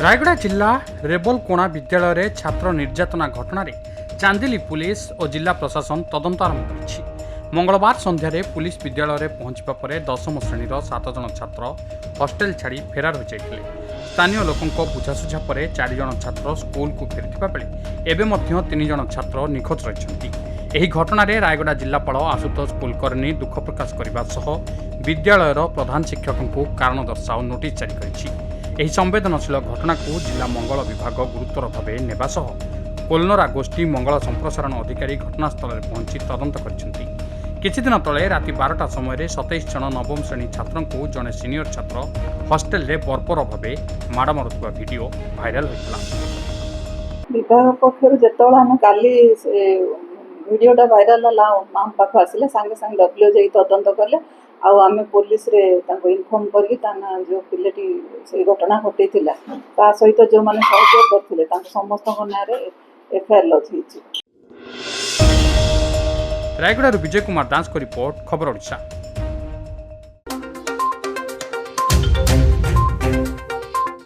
रायगड़ा जिला रेबलकोणा विद्यालय रे छात्र निर्यातना घटना रे चांदिली पुलिस और जिला प्रशासन तदंत आरंभ करिछि। मंगलवार संध्यारे पुलिस विद्यालय रे पहुंचबा परे दशम श्रेणीर 7 जन छात्र हॉस्टेल छाड़ी फेरार हो जाइथिले। स्थानीय लोकंको बुझासुझा परे 4 जन छात्र स्कूल को फेरिथिबा बेले एबे मध्य 3 जन छात्र निखोज रहिछन्ति। एही घटना रे रायगड़ा जिलापाल आशुतोष कुलकर्णी दुख प्रकाश करबा सह विद्यालयर प्रधान शिक्षकଙ୍କୁ कारण दर्शाओ नोटिस जारी करिछि। ଏହି ସମ୍ବେଦନଶୀଳ ଘଟଣାକୁ ଜିଲ୍ଲା ମଙ୍ଗଳ ବିଭାଗ ଗୁରୁତର ଭାବେ ନେବା ସହ କୋଲନରା ଗୋଷ୍ଠୀ ମଙ୍ଗଳ ସମ୍ପ୍ରସାରଣ ଅଧିକାରୀ ଘଟଣାସ୍ଥଳରେ ପହଞ୍ଚି ତଦନ୍ତ କରିଛନ୍ତି। କିଛିଦିନ ତଳେ ରାତି 12ଟା ସମୟରେ 27 ଜଣ ନବମ ଶ୍ରେଣୀ ଛାତ୍ରଙ୍କୁ ଜଣେ ସିନିୟର ଛାତ୍ର ହଷ୍ଟେଲରେ ବର୍ବର ଭାବେ ମାଡ଼ ମାରୁଥିବା ଭିଡିଓ ଭାଇରାଲ ହୋଇଥିଲା। ବିଭାଗ ପକ୍ଷରୁ ଯେତେବେଳେ ଆମେ କାଲି ଭିଡିଓଟା ଭାଇରାଲ ହେଲା ଆମ ପାଖକୁ ଆସିଲେ ସାଙ୍ଗେ ସାଙ୍ଗେ ଡବ୍ଲ୍ୟୁ ଯାଇ ତଦନ୍ତ କଲେ। ଆଉ ଆମେ ପୋଲିସରେ ତାଙ୍କୁ ଇନଫର୍ମ କରିକି ତାଙ୍କ ଯେଉଁ ପିଲାଟି ସେଇ ଘଟଣା ଘଟାଇଥିଲା ତା ସହିତ ଯେଉଁମାନେ ସହଯୋଗ କରିଥିଲେ ତାଙ୍କ ସମସ୍ତଙ୍କ ନାଁରେ ଏଫଆଇଆର ଲଞ୍ଚ ହେଇଛି। ରାୟଗଡ଼ାରୁ ବିଜୟ କୁମାର ଦାସଙ୍କ ରିପୋର୍ଟ, ଖବର ଓଡ଼ିଶା।